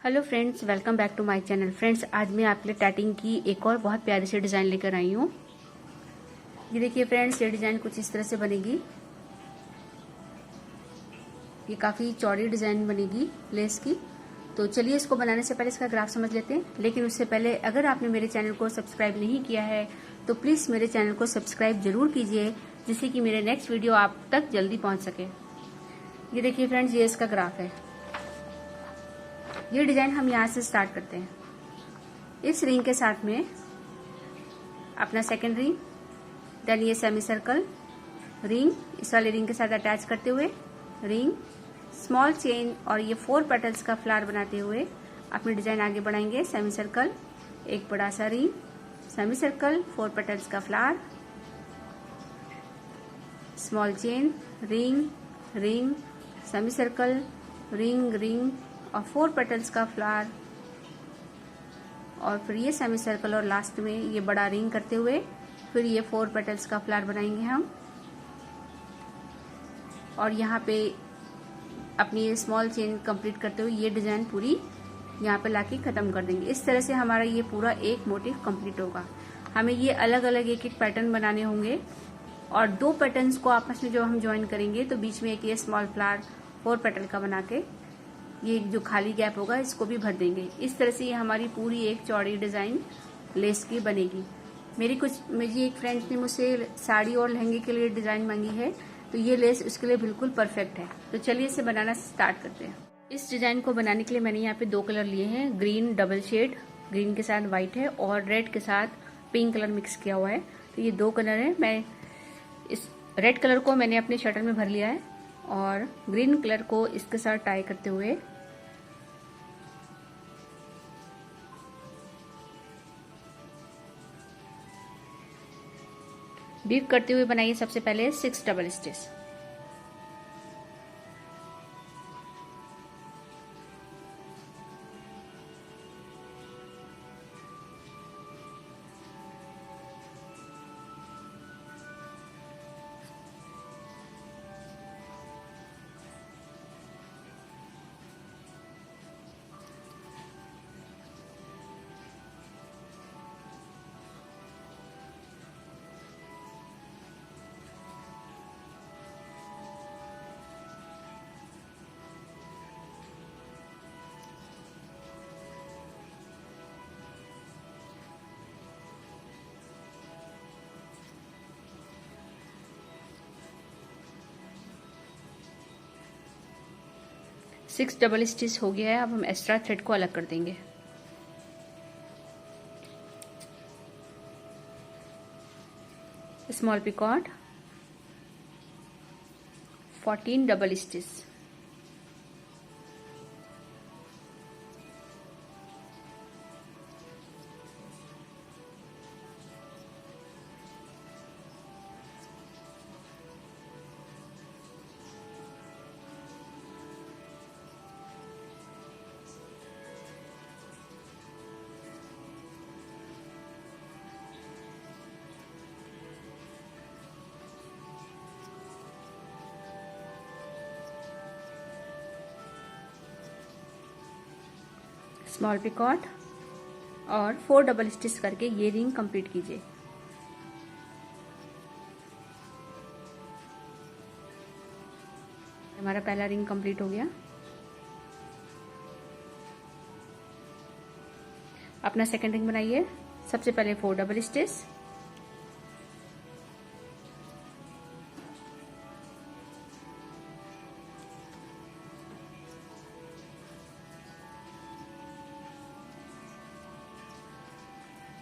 Hello friends, welcome back to my channel. Friends, आज मैं आपके लिए टैटिंग की एक और बहुत प्यारी सी डिज़ाइन लेकर आई हूँ। ये देखिए फ्रेंड्स, ये डिज़ाइन कुछ इस तरह से बनेगी। ये काफ़ी चौड़ी डिज़ाइन बनेगी लेस की। तो चलिए इसको बनाने से पहले इसका ग्राफ समझ लेते हैं। लेकिन उससे पहले अगर आपने मेरे चैनल को सब्सक्राइब नहीं किया है तो प्लीज़ मेरे चैनल को सब्सक्राइब जरूर कीजिए, जिससे कि मेरे नेक्स्ट वीडियो आप तक जल्दी पहुँच सके। ये देखिए फ्रेंड्स, ये इसका ग्राफ है। ये डिज़ाइन हम यहाँ से स्टार्ट करते हैं। इस रिंग के साथ में अपना सेकेंड रिंग, देन ये सेमी सर्कल, रिंग, इस वाले रिंग के साथ अटैच करते हुए रिंग, स्मॉल चेन और ये 4 पेटल्स का फ्लावर बनाते हुए अपनी डिजाइन आगे बढ़ाएंगे। सेमी सर्कल, एक बड़ा सा रिंग, सेमी सर्कल, 4 पेटल्स का flower, small chain, ring, ring, semi circle, ring, ring और 4 पेटल्स का फ्लावर, और फिर ये सेमी सर्कल और लास्ट में ये बड़ा रिंग करते हुए फिर ये 4 पेटल्स का फ्लावर बनाएंगे हम। और यहाँ पे अपनी ये स्मॉल चेन कंप्लीट करते हुए ये डिजाइन पूरी यहाँ पे लाके खत्म कर देंगे। इस तरह से हमारा ये पूरा एक मोटिव कंप्लीट होगा। हमें ये अलग अलग एक एक पैटर्न बनाने होंगे और 2 पैटर्न्स को आपस में जो हम ज्वाइन करेंगे तो बीच में एक ये स्मॉल फ्लावर 4 पेटल का बना के ये जो खाली गैप होगा इसको भी भर देंगे। इस तरह से ये हमारी पूरी एक चौड़ी डिजाइन लेस की बनेगी। मेरी एक फ्रेंड ने मुझसे साड़ी और लहंगे के लिए डिजाइन मांगी है, तो ये लेस उसके लिए बिल्कुल परफेक्ट है। तो चलिए इसे बनाना स्टार्ट करते हैं। इस डिजाइन को बनाने के लिए मैंने यहाँ पे 2 कलर लिए हैं। ग्रीन डबल शेड, ग्रीन के साथ व्हाइट है और रेड के साथ पिंक कलर मिक्स किया हुआ है। तो ये 2 कलर है। मैं इस रेड कलर को मैंने अपने शटल में भर लिया है और ग्रीन कलर को इसके साथ टाई करते हुए बीप करते हुए बनाइए सबसे पहले 6 double stitch. Six double stitch हो गया है। अब हम एक्स्ट्रा थ्रेड को अलग कर देंगे। Small picot, 14 double stitch, small picot और 4 डबल स्टिच करके ये रिंग कंप्लीट कीजिए। हमारा पहला रिंग कंप्लीट हो गया। अपना सेकंड रिंग बनाइए। सबसे पहले 4 डबल स्टिच,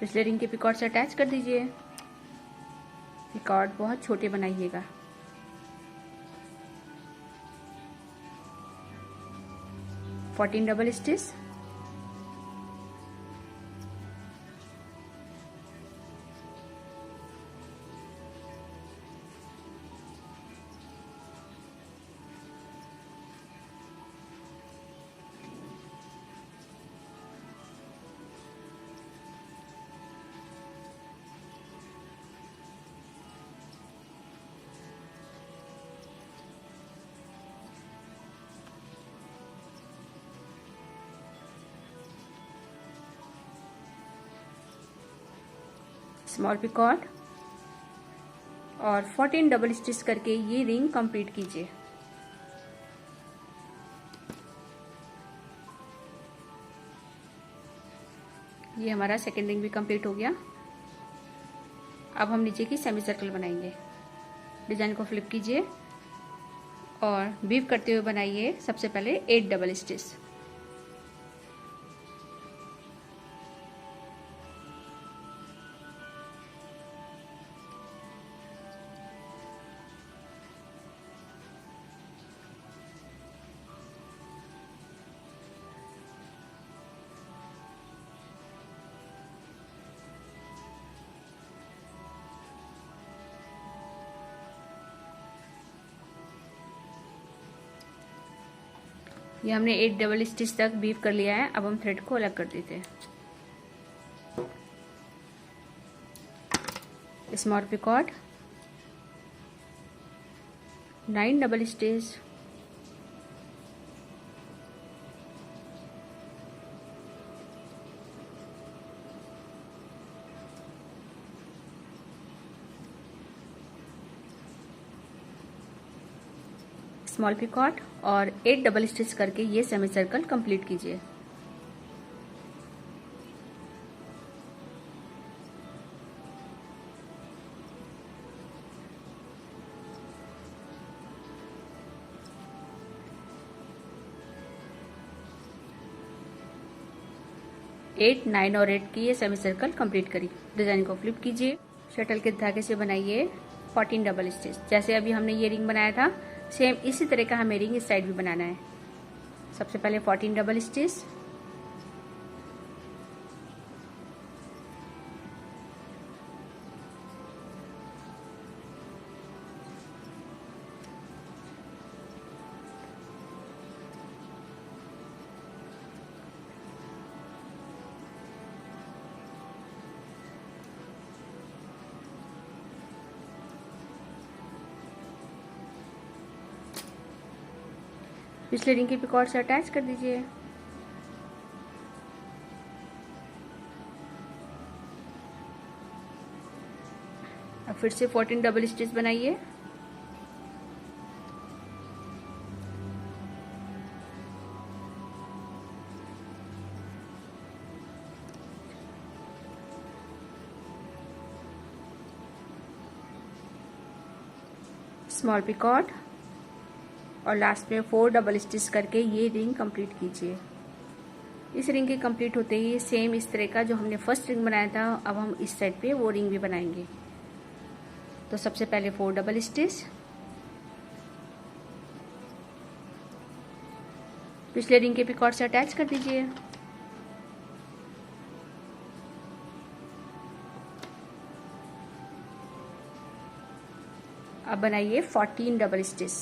पिछले रिंग के पिकॉट से अटैच कर दीजिए। पिकॉट बहुत छोटे बनाइएगा। Fourteen double stitch, small picot और 14 डबल स्टिच करके ये रिंग कंप्लीट कीजिए। ये हमारा सेकेंड रिंग भी कंप्लीट हो गया। अब हम नीचे की सेमी सर्कल बनाएंगे। डिजाइन को फ्लिप कीजिए और वीव करते हुए बनाइए सबसे पहले 8 डबल स्टिच। ये हमने 8 डबल स्टिच तक वीव कर लिया है। अब हम थ्रेड को अलग कर देते हैं। Small picot, 9 double stitch, small picot और 8 डबल स्टिच करके ये सेमी सर्कल कंप्लीट कीजिए। एट, 9 और 8 की ये सेमी सर्कल कंप्लीट करी। डिजाइन को फ्लिप कीजिए। शटल के धागे से बनाइए 14 डबल स्टिच। जैसे अभी हमने ये रिंग बनाया था, सेम इसी तरह का हमें रिंग इस साइड भी बनाना है। सबसे पहले 14 डबल स्टिच, पिछले रिंग के पिकॉट से अटैच कर दीजिए। अब फिर से 14 डबल स्टिच बनाइए। स्मॉल पिकॉट और लास्ट में 4 डबल स्टिच करके ये रिंग कंप्लीट कीजिए। इस रिंग के कंप्लीट होते ही सेम इस तरह का जो हमने फर्स्ट रिंग बनाया था, अब हम इस साइड पे वो रिंग भी बनाएंगे। तो सबसे पहले 4 डबल स्टिच, पिछले रिंग के पिकॉट से अटैच कर दीजिए। अब बनाइए 14 डबल स्टिच।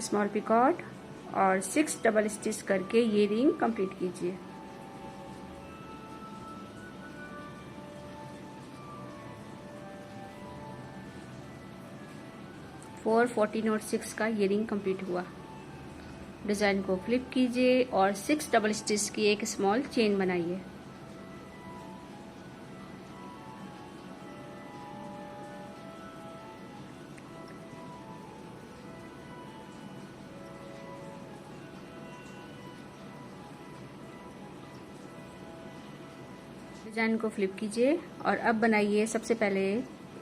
स्मॉल पिकॉट और 6 डबल स्टिच करके ये रिंग कंप्लीट कीजिए। फोर, 14 और 6 का ये रिंग कंप्लीट हुआ। डिजाइन को फ्लिप कीजिए और 6 डबल स्टिच की एक स्मॉल चेन बनाइए। डिजाइन को फ्लिप कीजिए और अब बनाइए सबसे पहले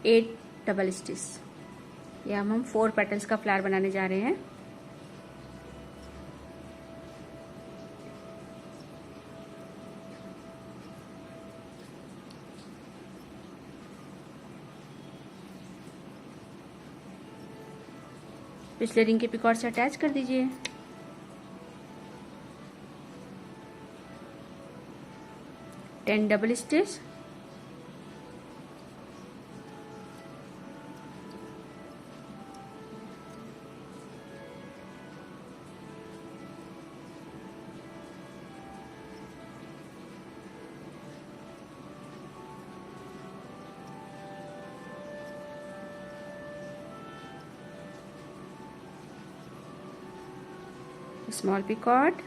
8 डबल स्टिच। या हम 4 पेटल्स का फ्लावर बनाने जा रहे हैं। पिछले रिंग के पिकॉट से अटैच कर दीजिए। Ten double stitch, small picot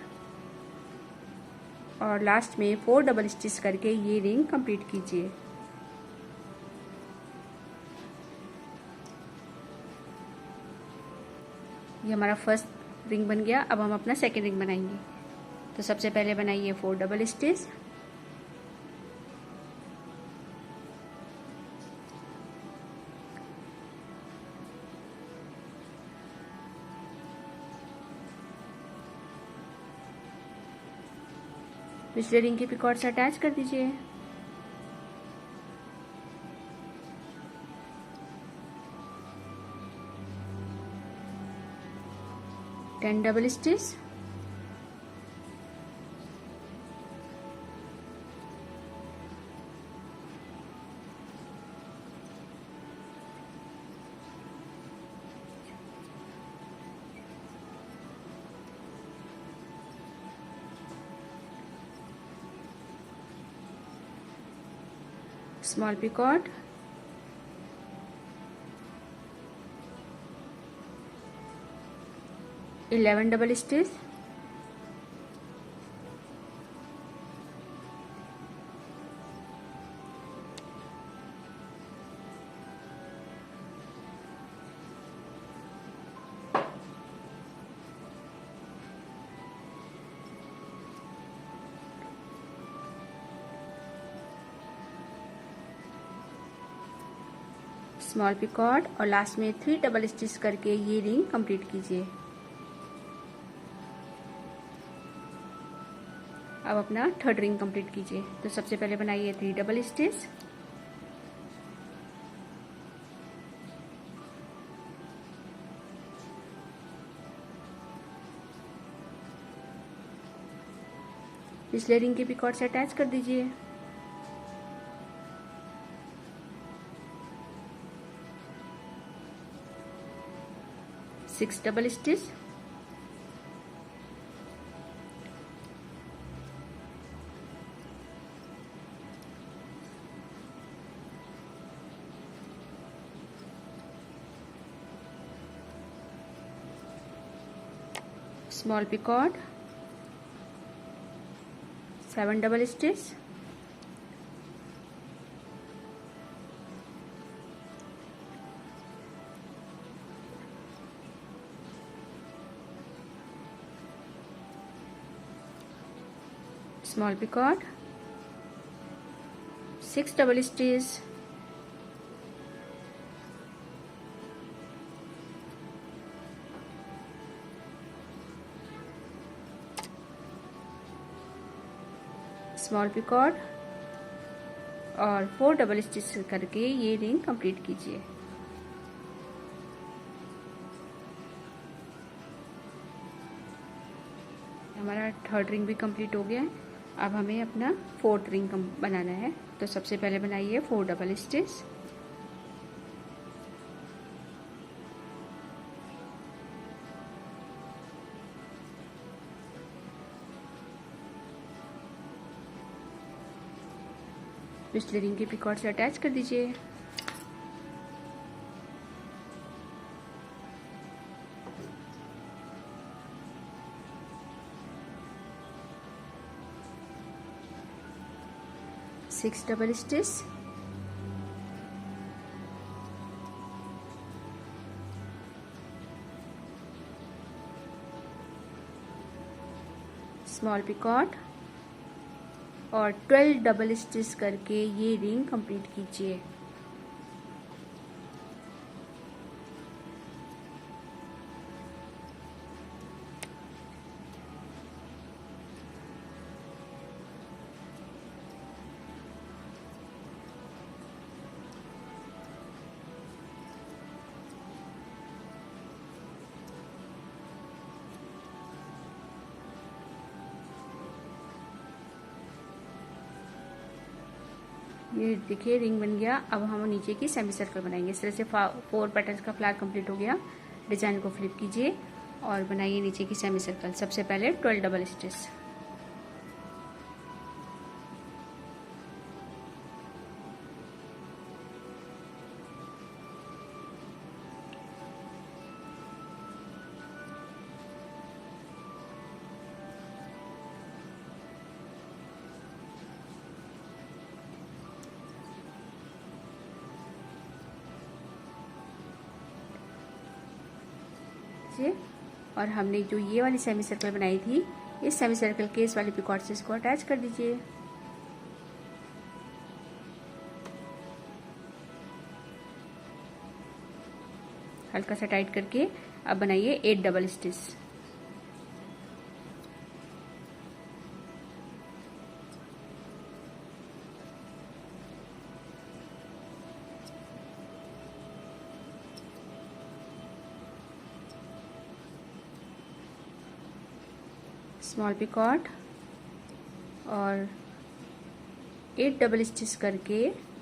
और लास्ट में 4 डबल स्टिच करके ये रिंग कंप्लीट कीजिए। ये हमारा फर्स्ट रिंग बन गया। अब हम अपना सेकेंड रिंग बनाएंगे। तो सबसे पहले बनाइए 4 डबल स्टिच, पिछले रिंग की पिकॉट से अटैच कर दीजिए। Ten double stitch, small picot, eleven double stitch, small picot और लास्ट में 3 डबल स्टिच करके ये रिंग कंप्लीट कीजिए। अब अपना थर्ड रिंग कंप्लीट कीजिए। तो सबसे पहले बनाइए 3 डबल स्टिच, पिछले रिंग की पिकॉट से अटैच कर दीजिए। Six double stitch, small picot, 7 double stitch, small picot, 6 double stitch, small picot और 4 डबल स्टिच करके ये रिंग कंप्लीट कीजिए। हमारा थर्ड रिंग भी कंप्लीट हो गया है। अब हमें अपना फोर्थ रिंग बनाना है। तो सबसे पहले बनाइए 4 डबल स्टिच, पिछले रिंग की पिकॉट से अटैच कर दीजिए। Six double stitch, small picot और 12 डबल स्टिच करके ये रिंग कंप्लीट कीजिए। ये देखिए रिंग बन गया। अब हम नीचे की सेमी सर्कल बनाएंगे। इस तरह से 4 पैटर्न्स का फ्लैग कंप्लीट हो गया। डिजाइन को फ्लिप कीजिए और बनाइए नीचे की सेमी सर्कल। सबसे पहले 12 डबल स्टिच, से, और हमने जो ये वाली सेमी सर्कल बनाई थी, इस सेमी सर्कल के इस वाले पिकॉट से इसको अटैच कर दीजिए। हल्का सा टाइट करके अब बनाइए 8 डबल स्टिच। स्मॉल पिकॉट और 8 डबल स्टिच करके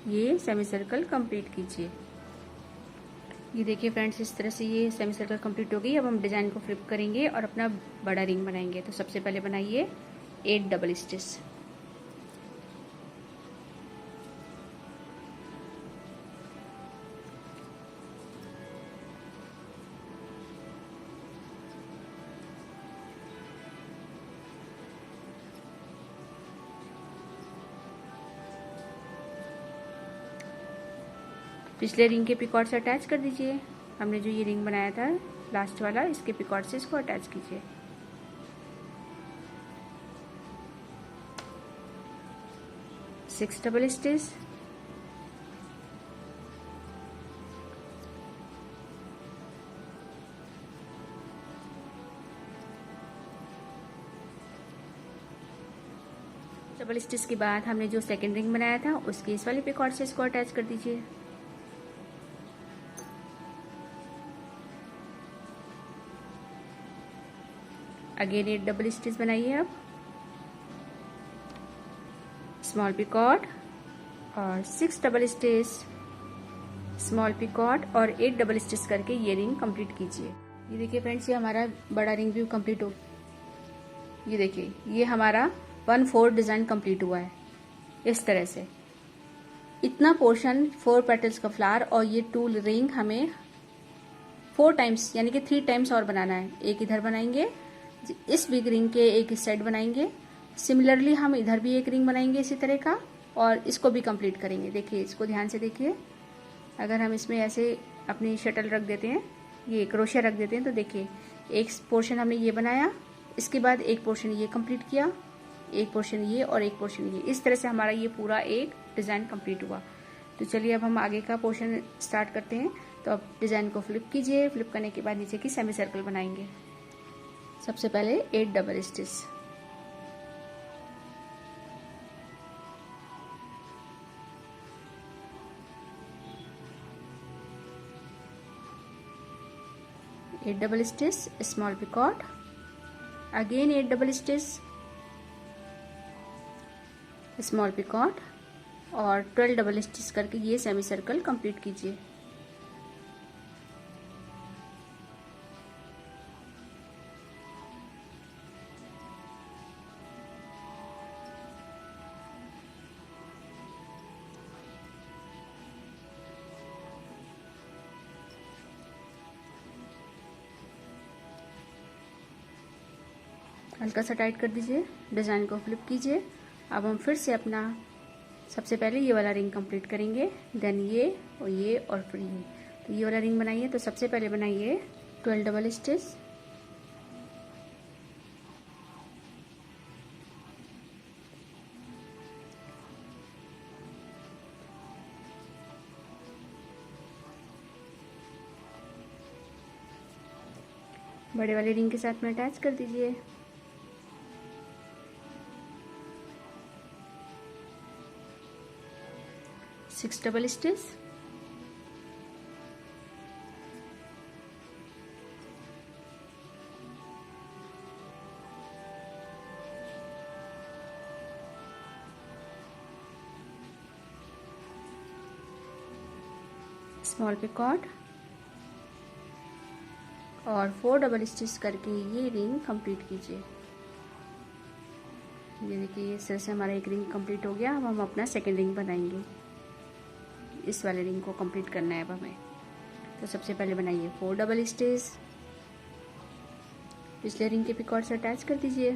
ये सेमी सर्कल कंप्लीट कीजिए। ये देखिए फ्रेंड्स, इस तरह से ये सेमी सर्कल कंप्लीट हो गई। अब हम डिजाइन को फ्लिप करेंगे और अपना बड़ा रिंग बनाएंगे। तो सबसे पहले बनाइए 8 डबल स्टिच। पिछले रिंग के पिकॉट से अटैच कर दीजिए। हमने जो ये रिंग बनाया था लास्ट वाला, इसके पिकॉट से इसको अटैच कीजिए। Six double stitch, double stitch के बाद हमने जो सेकेंड रिंग बनाया था उसके इस वाले पिकॉट से इसको अटैच कर दीजिए। अगेन 8 डबल स्टिच बनाइए। अब स्मॉल पिकॉट और 6 डबल स्टिच, स्मॉल पिकॉट और 8 डबल स्टिच करके ये रिंग कंप्लीट कीजिए। ये देखिए फ्रेंड्स, ये हमारा बड़ा रिंग भी कंप्लीट हो। ये देखिए, ये हमारा 1/4 डिजाइन कंप्लीट हुआ है। इस तरह से इतना पोर्शन 4 पेटल्स का फ्लावर और ये 2 रिंग हमें 4 टाइम्स यानी कि 3 टाइम्स और बनाना है। एक इधर बनाएंगे, इस बिग रिंग के एक इस साइड बनाएंगे। सिमिलरली हम इधर भी एक रिंग बनाएंगे इसी तरह का, और इसको भी कंप्लीट करेंगे। देखिए, इसको ध्यान से देखिए। अगर हम इसमें ऐसे अपनी शटल रख देते हैं, ये क्रोशिया रख देते हैं, तो देखिए एक पोर्शन हमने ये बनाया, इसके बाद एक पोर्शन ये कंप्लीट किया, एक पोर्शन ये और एक पोर्शन ये। इस तरह से हमारा ये पूरा एक डिजाइन कंप्लीट हुआ। तो चलिए अब हम आगे का पोर्शन स्टार्ट करते हैं। तो अब डिजाइन को फ्लिप कीजिए। फ्लिप करने के बाद नीचे की सेमी सर्कल बनाएंगे। सबसे पहले 8 double stitch, eight double stitch, small picot, again 8 double stitch, small picot और 12 डबल स्टिच करके ये सेमी सर्कल कंप्लीट कीजिए। हल्का सा टाइट कर दीजिए। डिजाइन को फ्लिप कीजिए। अब हम फिर से अपना सबसे पहले ये वाला रिंग कंप्लीट करेंगे, देन ये और फिर ये। तो ये वाला रिंग बनाइए। तो सबसे पहले बनाइए 12 डबल स्टिच, बड़े वाले रिंग के साथ में अटैच कर दीजिए। Six double stitch, small picot और 4 डबल स्टिच करके ये रिंग कंप्लीट कीजिए। ये देखिए, इस तरह से हमारा एक रिंग कंप्लीट हो गया। अब हम अपना सेकेंड रिंग बनाएंगे। इस वाले रिंग को कंप्लीट करना है अब हमें। तो सबसे पहले बनाइए 4 डबल स्टिच, पिछले रिंग के पिकॉट से अटैच कर दीजिए।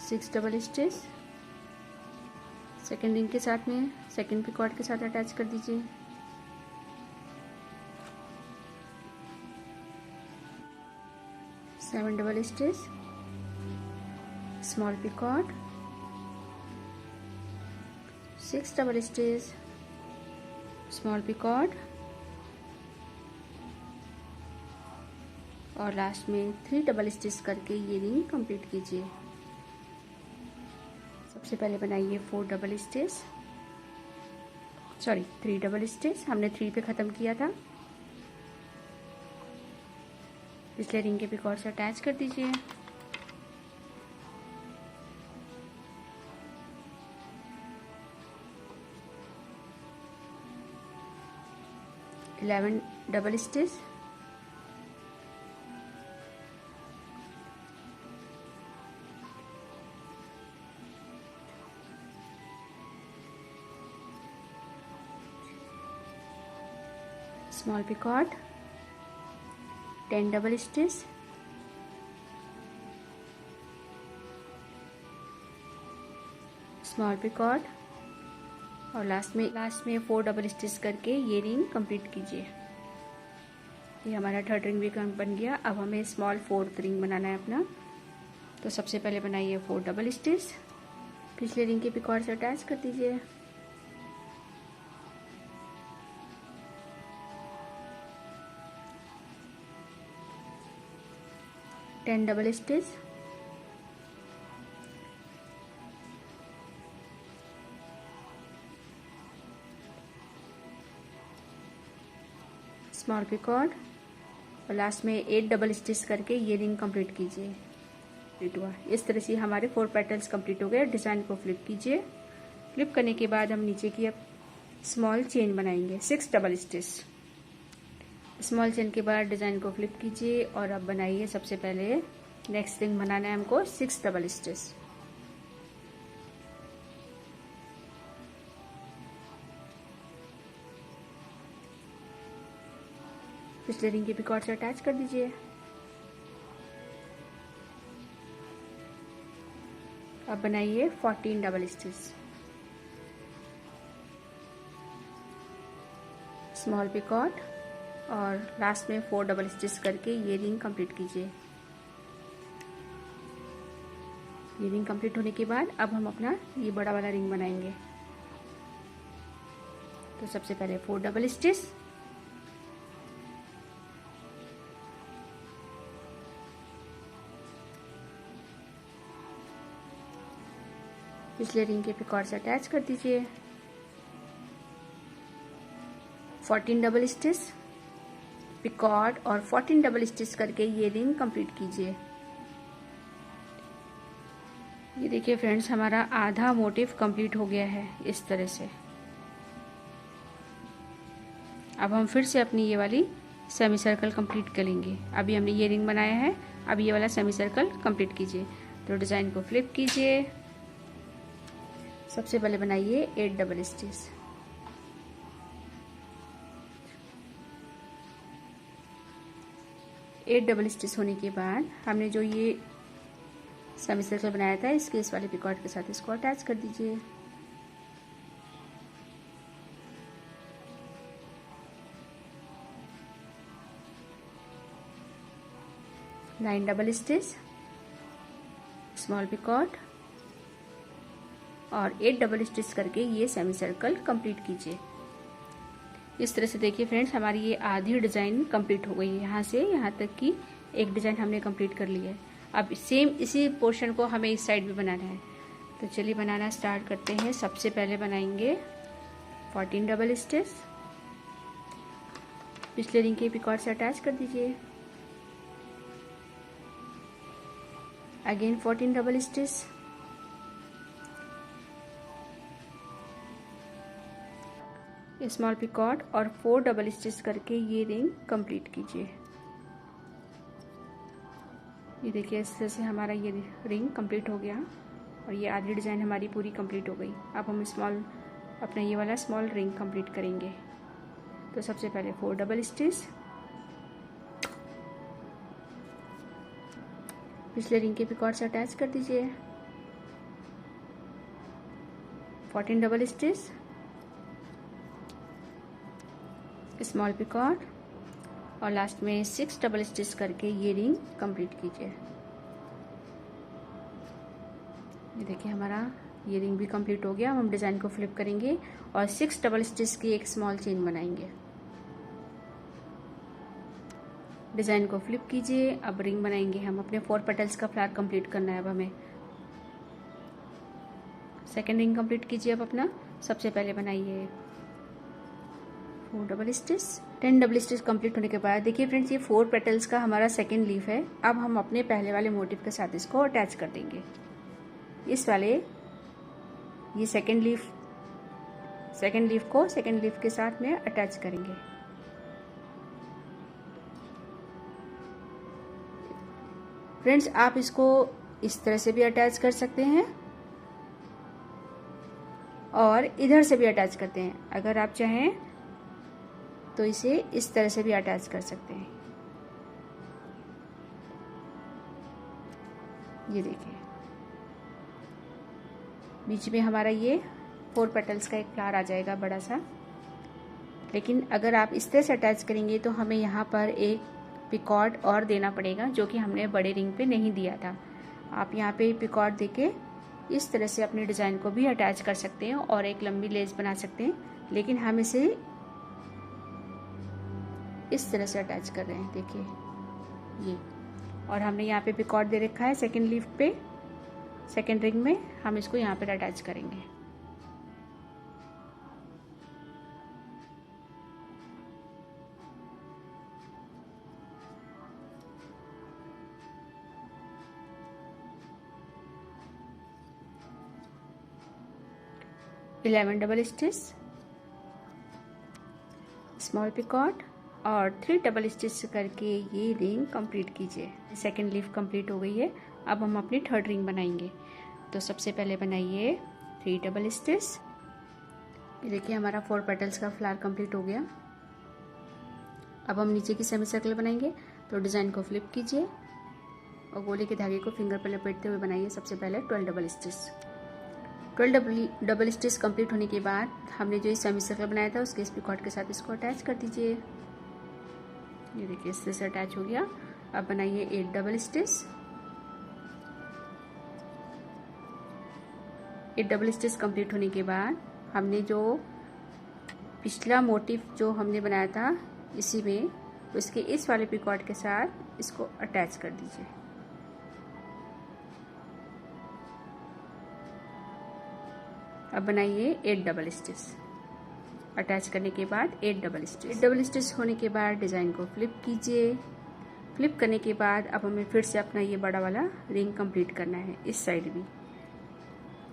6 डबल स्टिच, सेकेंड रिंग के साथ में सेकेंड पिकॉट के साथ अटैच कर दीजिए। 7 double stitch, small picot, 6 double stitch, small picot और लास्ट में 3 डबल स्टिच करके ये रिंग कंप्लीट कीजिए। सबसे पहले बनाइए 4 double stitch, sorry 3 double stitch, हमने 3 पे ख़त्म किया था। पिछले रिंग के पिकॉट से अटैच कर दीजिए। Eleven double stitch, small picot, 10 double stitch, small picot और लास्ट में 4 डबल स्टिच करके ये रिंग कंप्लीट कीजिए। ये हमारा थर्ड रिंग भी बन गया। अब हमें स्मॉल फोर्थ रिंग बनाना है अपना। तो सबसे पहले बनाइए 4 डबल स्टिच, पिछले रिंग के पिकॉट से अटैच कर दीजिए। Ten double stitch, small picot और लास्ट में 8 डबल स्टिच करके ये रिंग कंप्लीट कीजिए। इस तरह से हमारे 4 पेटल्स कंप्लीट हो गए। डिज़ाइन को फ्लिप कीजिए। फ्लिप करने के बाद हम नीचे की अब स्मॉल चेन बनाएंगे 6 डबल स्टिच। स्मॉल चेन के बाद डिज़ाइन को फ्लिप कीजिए और अब बनाइए सबसे पहले नेक्स्ट रिंग बनाना है हमको 6 डबल स्टिच। पिछले रिंग के पिकॉट से अटैच कर दीजिए। अब बनाइए 14 डबल स्टिच, स्मॉल पिकॉट और लास्ट में 4 डबल स्टिच करके ये रिंग कंप्लीट कीजिए। ये रिंग कंप्लीट होने के बाद अब हम अपना ये बड़ा वाला रिंग बनाएंगे। तो सबसे पहले 4 डबल स्टिच, पिछले रिंग के पिकॉट से अटैच कर दीजिए। 14 डबल स्टिच, पिकॉट और 14 डबल स्टिच करके ये रिंग कंप्लीट कीजिए। ये देखिए फ्रेंड्स, हमारा आधा मोटिव कंप्लीट हो गया है इस तरह से। अब हम फिर से अपनी ये वाली सेमी सर्कल कंप्लीट करेंगे। अभी हमने ये रिंग बनाया है, अब ये वाला सेमी सर्कल कंप्लीट कीजिए। तो डिज़ाइन को फ्लिप कीजिए। सबसे पहले बनाइए 8 डबल स्टिच, डबल स्टिच होने के बाद हमने जो ये सेमी सर्कल बनाया था इसके इस वाले पिकॉट के साथ इसको अटैच कर दीजिए। Nine double stitch, small picot और 8 डबल स्टिच करके ये सेमी सर्कल कंप्लीट कीजिए। इस तरह से देखिए फ्रेंड्स, हमारी ये आधी डिज़ाइन कंप्लीट हो गई है। यहाँ से यहाँ तक की एक डिज़ाइन हमने कंप्लीट कर लिया है। अब सेम इसी पोर्शन को हमें इस साइड भी बनाना है। तो चलिए बनाना स्टार्ट करते हैं। सबसे पहले बनाएंगे 14 डबल स्टिच, पिछले रिंग के पिकॉट से अटैच कर दीजिए। Again 14 double stitch, small picot और 4 डबल स्टिच करके ये रिंग कंप्लीट कीजिए। ये देखिए इस तरह से हमारा ये रिंग कंप्लीट हो गया और ये आधी डिज़ाइन हमारी पूरी कंप्लीट हो गई। अब हम अपना ये वाला स्मॉल रिंग कंप्लीट करेंगे। तो सबसे पहले 4 डबल स्टिच, पिछले रिंग के पिकॉट से अटैच कर दीजिए। 14 डबल स्टिच, स्मॉल पिकॉट और लास्ट में 6 डबल स्टिच करके ये रिंग कंप्लीट कीजिए। ये देखिए हमारा ये रिंग भी कंप्लीट हो गया। हम डिज़ाइन को फ्लिप करेंगे और 6 डबल स्टिच की एक स्मॉल चेन बनाएंगे। डिज़ाइन को फ्लिप कीजिए। अब रिंग बनाएंगे हम। अपने 4 पेटल्स का फ्लावर कंप्लीट करना है। अब हमें सेकेंड रिंग कंप्लीट कीजिए। अब अपना सबसे पहले बनाइए 4 double stitch. 10 double stitch complete होने के बाद देखिए फ्रेंड्स, ये 4 पेटल्स का हमारा सेकेंड लीफ है। अब हम अपने पहले वाले मोटिव के साथ इसको अटैच कर देंगे। इस वाले ये सेकेंड लीफ को सेकेंड लीफ के साथ में अटैच करेंगे। फ्रेंड्स, आप इसको इस तरह से भी अटैच कर सकते हैं और इधर से भी अटैच करते हैं। अगर आप चाहें तो इसे इस तरह से भी अटैच कर सकते हैं। ये देखिए बीच में हमारा ये 4 पेटल्स का एक फ्लावर आ जाएगा बड़ा सा। लेकिन अगर आप इस तरह से अटैच करेंगे तो हमें यहाँ पर एक पिकॉट और देना पड़ेगा, जो कि हमने बड़े रिंग पे नहीं दिया था। आप यहाँ पे पिकॉट देके इस तरह से अपने डिज़ाइन को भी अटैच कर सकते हैं और एक लंबी लेस बना सकते हैं। लेकिन हम इसे इस तरह से अटैच कर रहे हैं, देखिए ये। और हमने यहाँ पे पिकॉट दे रखा है सेकेंड लीफ पे, सेकेंड रिंग में हम इसको यहाँ पे अटैच करेंगे। Eleven double stitch, small picot और 3 डबल स्टिच करके ये रिंग कंप्लीट कीजिए। सेकेंड लीफ कंप्लीट हो गई है। अब हम अपनी थर्ड रिंग बनाएंगे। तो सबसे पहले बनाइए 3 डबल स्टिच। ये देखिए हमारा 4 पेटल्स का फ्लावर कंप्लीट हो गया। अब हम नीचे की सेमी सर्कल बनाएंगे। तो डिज़ाइन को फ्लिप कीजिए और गोले के धागे को फिंगर पर लपेटते हुए बनाइए सबसे पहले 12 double stitch. 12 double stitch complete होने के बाद हमने जो ये सेमी सर्कल बनाया था उसके इस पिकॉट के साथ इसको अटैच कर दीजिए। ये देखिए इस तरह से अटैच हो गया। अब बनाइए 8 double stitch. 8 double stitch complete होने के बाद हमने जो पिछला मोटिव जो हमने बनाया था इसी में, उसके इस वाले पिकॉट के साथ इसको अटैच कर दीजिए। अब बनाइए 8 डबल स्टिच। अटैच करने के बाद 8 डबल स्टिच। 8 डबल स्टिच होने के बाद डिज़ाइन को फ्लिप कीजिए। फ्लिप करने के बाद अब हमें फिर से अपना ये बड़ा वाला रिंग कंप्लीट करना है, इस साइड भी।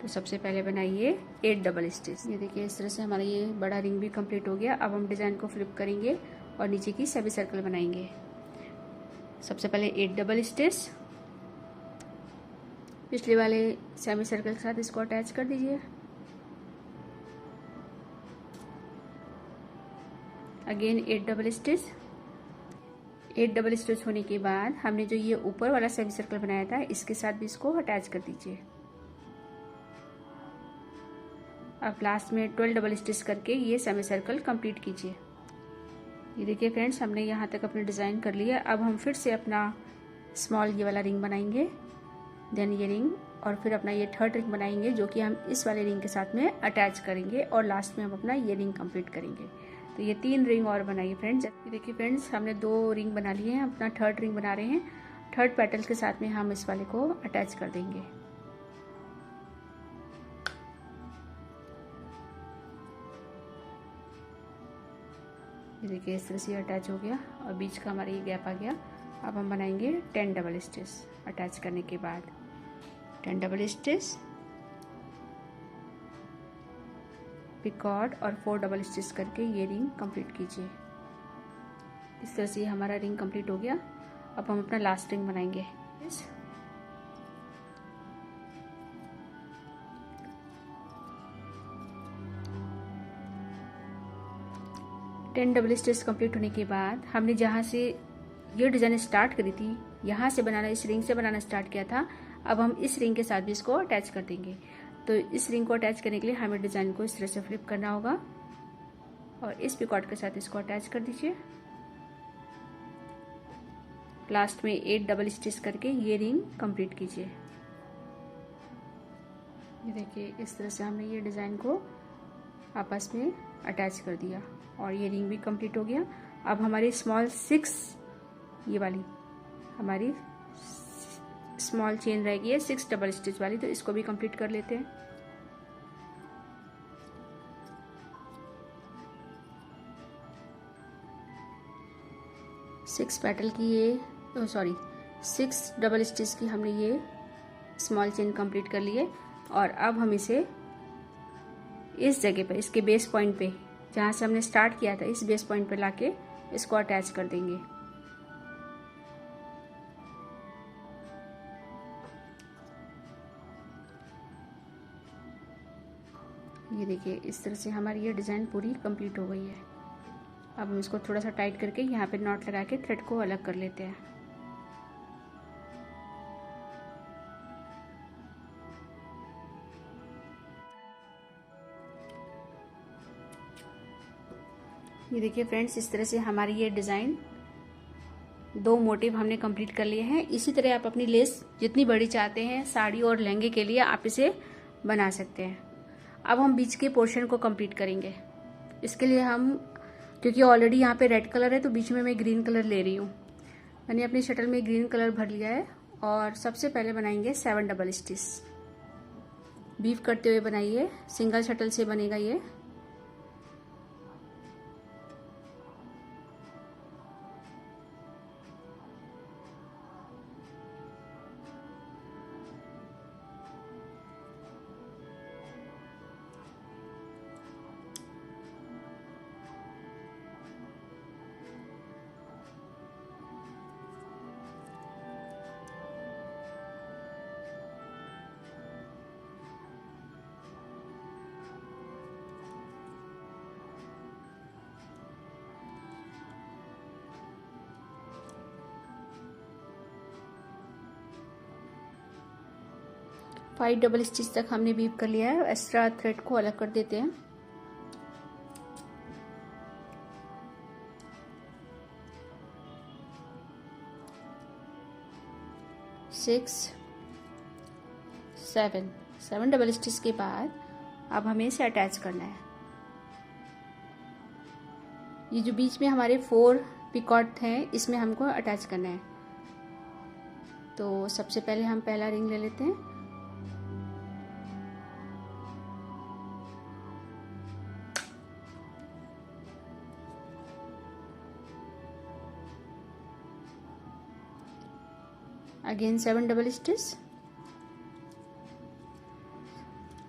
तो सबसे पहले बनाइए 8 डबल स्टिच। ये देखिए इस तरह से हमारा ये बड़ा रिंग भी कंप्लीट हो गया। अब हम डिज़ाइन को फ्लिप करेंगे और नीचे की सेमी सर्कल बनाएंगे। सबसे पहले 8 डबल स्टिच, पिछले वाले सेमी सर्कल के साथ इसको अटैच कर दीजिए। Again 8 double stitch. 8 double stitch होने के बाद हमने जो ये ऊपर वाला सेमी सर्कल बनाया था इसके साथ भी इसको अटैच कर दीजिए। अब लास्ट में 12 डबल स्टिच करके ये सेमी सर्कल कंप्लीट कीजिए। ये देखिए फ्रेंड्स, हमने यहाँ तक अपनी डिज़ाइन कर लिया। अब हम फिर से अपना स्मॉल ये वाला रिंग बनाएंगे, देन ये रिंग, और फिर अपना ये थर्ड रिंग बनाएंगे जो कि हम इस वाले रिंग के साथ में अटैच करेंगे और लास्ट में हम अपना ये रिंग कंप्लीट करेंगे। तो ये 3 रिंग और बनाइए फ्रेंड्स। ये देखिए फ्रेंड्स, हमने 2 रिंग बना लिए हैं। अपना थर्ड रिंग बना रहे हैं। थर्ड पेटल के साथ में हम इस वाले को अटैच कर देंगे। ये देखिए इस तरह से अटैच हो गया और बीच का हमारा ये गैप आ गया। अब हम बनाएंगे 10 डबल स्टिच। अटैच करने के बाद 10 डबल स्टिच, पिकॉट और 4 डबल स्टिच करके ये रिंग कंप्लीट कीजिए। इस तरह से हमारा रिंग कंप्लीट हो गया। अब हम अपना लास्ट रिंग बनाएंगे। 10 डबल स्टिच कंप्लीट होने के बाद हमने जहाँ से ये डिज़ाइन स्टार्ट करी थी, यहाँ से बनाना, इस रिंग से बनाना स्टार्ट किया था। अब हम इस रिंग के साथ भी इसको अटैच कर देंगे। तो इस रिंग को अटैच करने के लिए हमें डिज़ाइन को इस तरह से फ्लिप करना होगा और इस पिकॉट के साथ इसको अटैच कर दीजिए। लास्ट में 8 डबल स्टिच करके ये रिंग कंप्लीट कीजिए। ये देखिए इस तरह से हमने ये डिज़ाइन को आपस में अटैच कर दिया और ये रिंग भी कंप्लीट हो गया। अब हमारी स्मॉल 6 ये वाली हमारी स्मॉल चेन रह गई है 6 डबल स्टिच वाली, तो इसको भी कंप्लीट कर लेते हैं। सिक्स पेटल की ये 6 डबल स्टिच की हमने ये स्मॉल चेन कंप्लीट कर ली है। और अब हम इसे इस जगह पर, इसके बेस पॉइंट पे, जहाँ से हमने स्टार्ट किया था, इस बेस पॉइंट पे लाके इसको अटैच कर देंगे। ये देखिए इस तरह से हमारी ये डिज़ाइन पूरी कंप्लीट हो गई है। अब हम इसको थोड़ा सा टाइट करके यहाँ पे नॉट लगा के थ्रेड को अलग कर लेते हैं। ये देखिए फ्रेंड्स, इस तरह से हमारी ये डिज़ाइन 2 मोटिव हमने कंप्लीट कर लिए हैं। इसी तरह आप अपनी लेस जितनी बड़ी चाहते हैं साड़ी और लहंगे के लिए आप इसे बना सकते हैं। अब हम बीच के पोर्शन को कंप्लीट करेंगे। इसके लिए हम, क्योंकि ऑलरेडी यहाँ पे रेड कलर है तो बीच में मैं ग्रीन कलर ले रही हूँ। मैंने अपनी शटल में ग्रीन कलर भर लिया है और सबसे पहले बनाएंगे 7 डबल स्टिच। बीफ करते हुए बनाइए, सिंगल शटल से बनेगा ये। फाइव डबल स्टिच तक हमने वीव कर लिया है। एक्स्ट्रा थ्रेड को अलग कर देते हैं। सेवन डबल स्टिच के बाद अब हमें इसे अटैच करना है। ये जो बीच में हमारे 4 पिकॉट हैं इसमें हमको अटैच करना है। तो सबसे पहले हम पहला रिंग ले लेते हैं। Again 7 double stitch,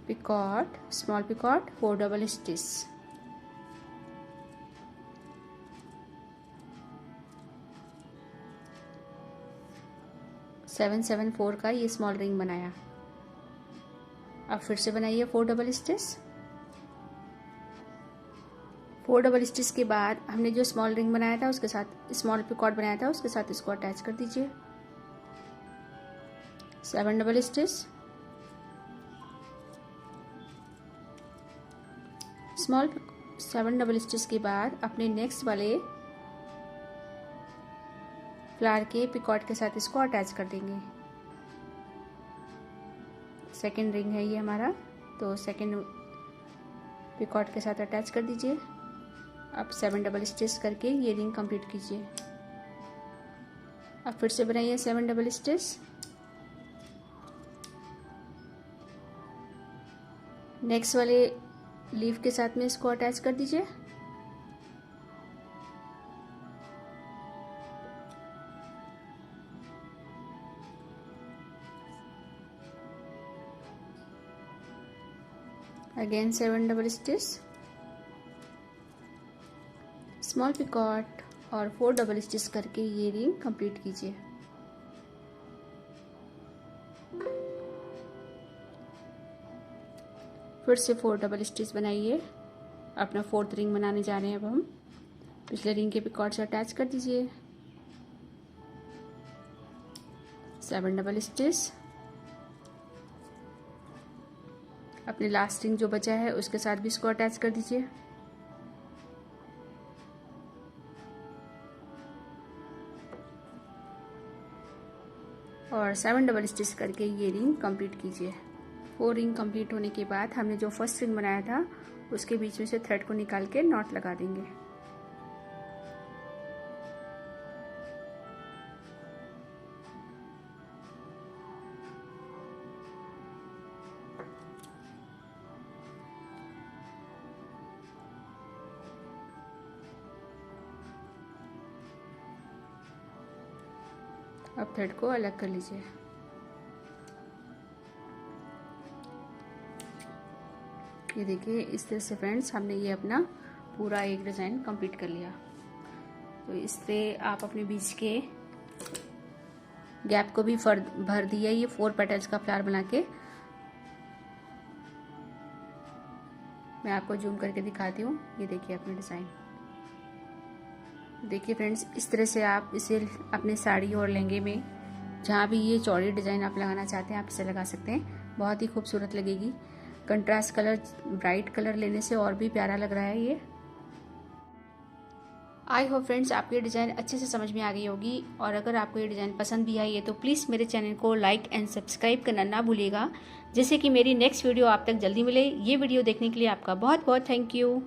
picot, small picot, 4 double stitch, seven 4 का ये स्मॉल रिंग बनाया। अब फिर से बनाइए 4 डबल स्टिच। 4 डबल स्टिच के बाद हमने जो स्मॉल रिंग बनाया था उसके साथ, स्मॉल पिकॉट बनाया था उसके साथ इसको अटैच कर दीजिए। 7 double stitch, small 7 double stitch के बाद अपने नेक्स्ट वाले फ्लावर के पिकॉट के साथ इसको अटैच कर देंगे। सेकेंड रिंग है ये हमारा, तो सेकेंड पिकॉट के साथ अटैच कर दीजिए। अब 7 डबल स्टिच करके ये रिंग कंप्लीट कीजिए। अब फिर से बनाइए 7 डबल स्टिच। नेक्स्ट वाले लीफ के साथ में इसको अटैच कर दीजिए। Again 7 double stitch, small picot और 4 डबल स्टिच करके ये रिंग कंप्लीट कीजिए। फिर से 4 डबल स्टिच बनाइए। अपना 4th रिंग बनाने जा रहे हैं। अब हम पिछले रिंग के पिकॉट से अटैच कर दीजिए। 7 डबल स्टिच, अपने लास्ट रिंग जो बचा है उसके साथ भी इसको अटैच कर दीजिए। और 7 डबल स्टिच करके ये रिंग कंप्लीट कीजिए। 4 रिंग कंप्लीट होने के बाद हमने जो फर्स्ट रिंग बनाया था उसके बीच में से थ्रेड को निकाल के नॉट लगा देंगे। अब थ्रेड को अलग कर लीजिए। ये देखिए इस तरह से फ्रेंड्स हमने ये अपना पूरा एक डिज़ाइन कंप्लीट कर लिया। तो इससे आप अपने बीच के गैप को भी भर दिया। ये 4 पेटल्स का फ्लावर बना के मैं आपको जूम करके दिखाती हूँ। ये देखिए अपने डिज़ाइन। देखिए फ्रेंड्स इस तरह से आप इसे अपने साड़ी और लहंगे में जहाँ भी ये चौड़ी डिज़ाइन आप लगाना चाहते हैं आप इसे लगा सकते हैं। बहुत ही खूबसूरत लगेगी। कंट्रास्ट कलर ब्राइट कलर लेने से और भी प्यारा लग रहा है ये। आई होप फ्रेंड्स आपको ये डिज़ाइन अच्छे से समझ में आ गई होगी, और अगर आपको ये डिज़ाइन पसंद भी आई है तो प्लीज़ मेरे चैनल को लाइक एंड सब्सक्राइब करना ना भूलिएगा, जिससे कि मेरी नेक्स्ट वीडियो आप तक जल्दी मिले। ये वीडियो देखने के लिए आपका बहुत बहुत थैंक यू।